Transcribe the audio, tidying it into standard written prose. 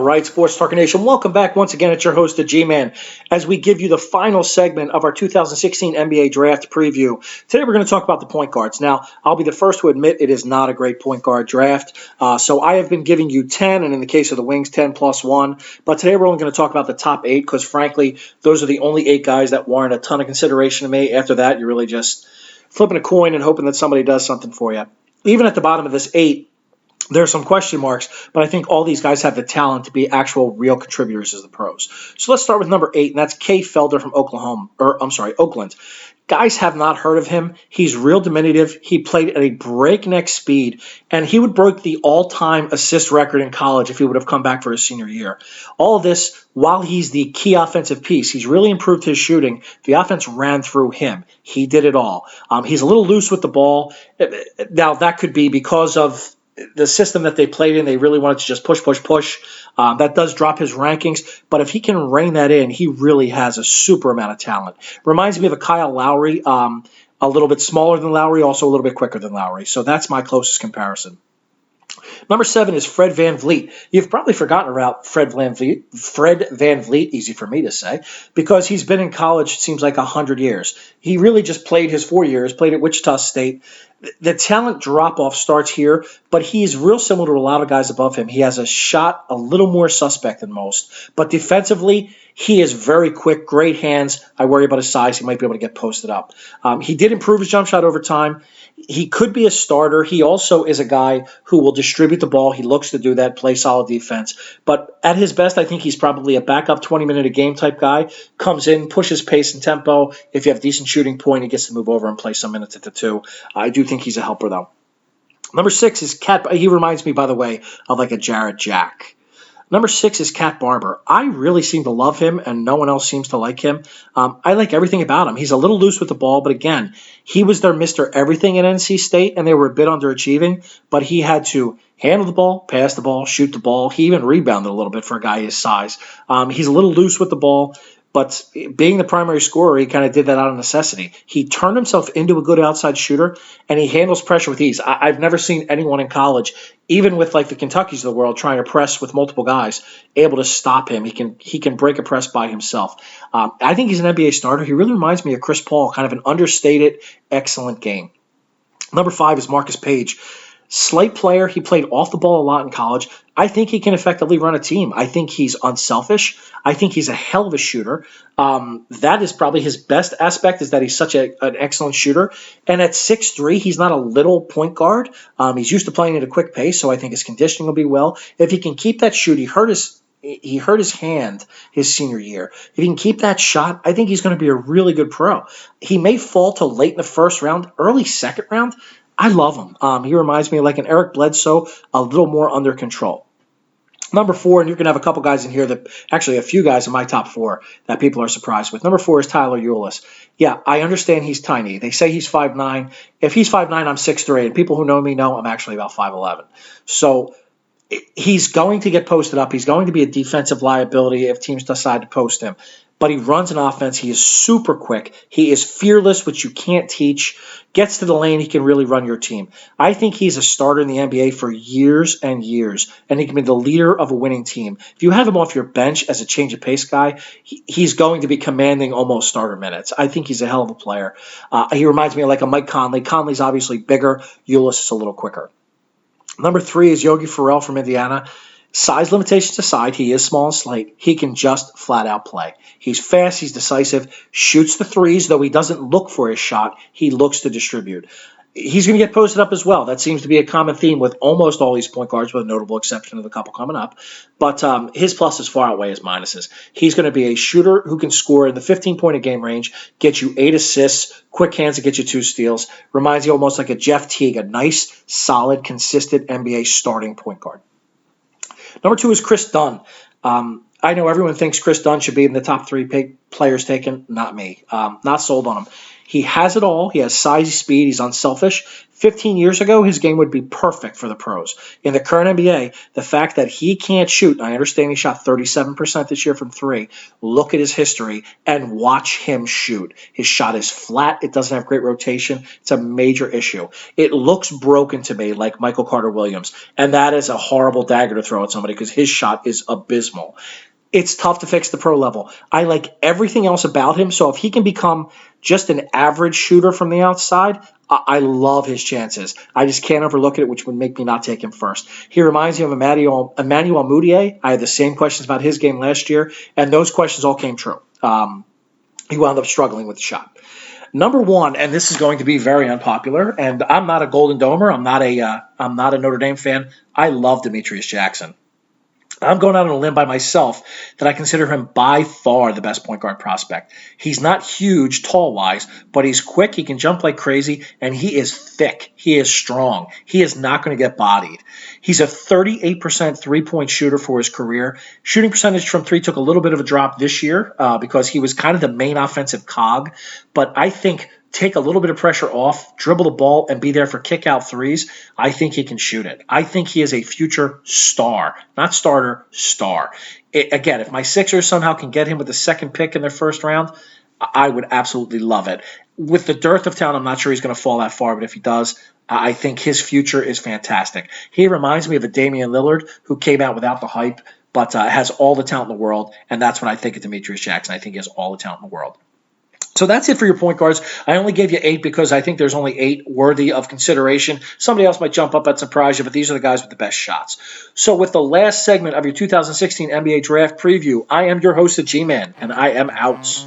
right, Sports Talker Nation, welcome back once again. It's your host, the G-Man, as we give you the final segment of our 2016 NBA Draft preview. Today we're going to talk about the point guards. Now, I'll be the first to admit it is not a great point guard draft. So I have been giving you 10, and in the case of the Wings, 10 plus 1. But today we're only going to talk about the top 8 because, frankly, those are the only 8 guys that warrant a ton of consideration to me. After that, you're really just flipping a coin and hoping that somebody does something for you. Even at the bottom of this 8, there are some question marks, but I think all these guys have the talent to be actual real contributors as the pros. So let's start with number 8, and that's Kay Felder from Oakland. Guys have not heard of him. He's real diminutive. He played at a breakneck speed, and he would break the all-time assist record in college if he would have come back for his senior year. All of this while he's the key offensive piece. He's really improved his shooting. The offense ran through him. He did it all. He's a little loose with the ball. Now, that could be because of the system that they played in. They really wanted to just push. That does drop his rankings, but if he can rein that in, he really has a super amount of talent. Reminds me of a Kyle Lowry, a little bit smaller than Lowry, also a little bit quicker than Lowry. So that's my closest comparison. Number 7 is Fred VanVleet. You've probably forgotten about Fred VanVleet, easy for me to say, because he's been in college, it seems like 100 years. He really just played his 4 years, played at Wichita State. The talent drop-off starts here, but he's real similar to a lot of guys above him. He has a shot a little more suspect than most, but defensively, he is very quick, great hands. I worry about his size. He might be able to get posted up. He did improve his jump shot over time. He could be a starter. He also is a guy who will distribute the ball. He looks to do that, play solid defense. But at his best, I think he's probably a backup 20-minute-a-game type guy. Comes in, pushes pace and tempo. If you have a decent shooting point, he gets to move over and play some minutes at the 2. I do think he's a helper, though. Number 6 is Cat. He reminds me, by the way, of like a Jarrett Jack. Number 6 is Cat Barber. I really seem to love him, and no one else seems to like him. I like everything about him. He's a little loose with the ball, but again, he was their Mr. Everything at NC State, and they were a bit underachieving, but he had to handle the ball, pass the ball, shoot the ball. He even rebounded a little bit for a guy his size. He's a little loose with the ball, but being the primary scorer, he kind of did that out of necessity. He turned himself into a good outside shooter, and he handles pressure with ease. I've never seen anyone in college, even with like the Kentuckys of the world, trying to press with multiple guys, able to stop him. He can break a press by himself. I think he's an NBA starter. He really reminds me of Chris Paul, kind of an understated, excellent game. Number 5 is Marcus Page. Slight player. He played off the ball a lot in college. I think he can effectively run a team. I think he's unselfish. I think he's a hell of a shooter. That is probably his best aspect, is that he's such an excellent shooter. And at 6'3", he's not a little point guard. He's used to playing at a quick pace, so I think his conditioning will be well. If he can keep that shoot, he hurt his hand his senior year. If he can keep that shot, I think he's going to be a really good pro. He may fall till late in the first round, early second round. I love him. He reminds me of like an Eric Bledsoe, a little more under control. Number 4, and you're going to have a couple guys in here actually a few guys in my top 4 that people are surprised with. Number 4 is Tyler Ulis. Yeah, I understand he's tiny. They say he's 5'9". If he's 5'9", I'm 6'3", and people who know me know I'm actually about 5'11". So he's going to get posted up. He's going to be a defensive liability if teams decide to post him. But he runs an offense. He is super quick. He is fearless, which you can't teach. Gets to the lane. He can really run your team. I think he's a starter in the NBA for years and years, and he can be the leader of a winning team. If you have him off your bench as a change of pace guy, he's going to be commanding almost starter minutes. I think he's a hell of a player. He reminds me of like a Mike Conley. Conley's obviously bigger. Ulis is a little quicker. Number 3 is Yogi Ferrell from Indiana. Size limitations aside, he is small and slight. He can just flat out play. He's fast, he's decisive, shoots the threes, though he doesn't look for his shot. He looks to distribute. He's going to get posted up as well. That seems to be a common theme with almost all these point guards, with a notable exception of the couple coming up. But his pluses far outweigh his minuses. He's going to be a shooter who can score in the 15-point-a-game range, get you 8 assists, quick hands to get you 2 steals. Reminds you almost like a Jeff Teague, a nice, solid, consistent NBA starting point guard. Number 2 is Chris Dunn. I know everyone thinks Chris Dunn should be in the top 3 players taken. Not me. Not sold on him. He has it all. He has size, speed. He's unselfish. 15 years ago, his game would be perfect for the pros. In the current NBA, the fact that he can't shoot, I understand he shot 37% this year from three. Look at his history and watch him shoot. His shot is flat. It doesn't have great rotation. It's a major issue. It looks broken to me, like Michael Carter-Williams, and that is a horrible dagger to throw at somebody because his shot is abysmal. It's tough to fix the pro level. I like everything else about him. So if he can become just an average shooter from the outside, I love his chances. I just can't overlook it, which would make me not take him first. He reminds me of Emmanuel Mudiay. I had the same questions about his game last year, and those questions all came true. He wound up struggling with the shot. Number one, and this is going to be very unpopular, and I'm not a Golden Domer. I'm not a Notre Dame fan. I love Demetrius Jackson. I'm going out on a limb by myself that I consider him by far the best point guard prospect. He's not huge tall-wise, but he's quick. He can jump like crazy, and he is thick. He is strong. He is not going to get bodied. He's a 38% three-point shooter for his career. Shooting percentage from three took a little bit of a drop this year because he was kind of the main offensive cog, but I think take a little bit of pressure off, dribble the ball, and be there for kick-out threes, I think he can shoot it. I think he is a future star. Not starter, star. Again, if my Sixers somehow can get him with the second pick in their first round, I would absolutely love it. With the dearth of talent, I'm not sure he's going to fall that far, but if he does, I think his future is fantastic. He reminds me of a Damian Lillard who came out without the hype, but has all the talent in the world, and that's what I think of Demetrius Jackson. I think he has all the talent in the world. So that's it for your point guards. I only gave you 8 because I think there's only 8 worthy of consideration. Somebody else might jump up and surprise you, but these are the guys with the best shots. So with the last segment of your 2016 NBA Draft Preview, I am your host, the G-Man, and I am out.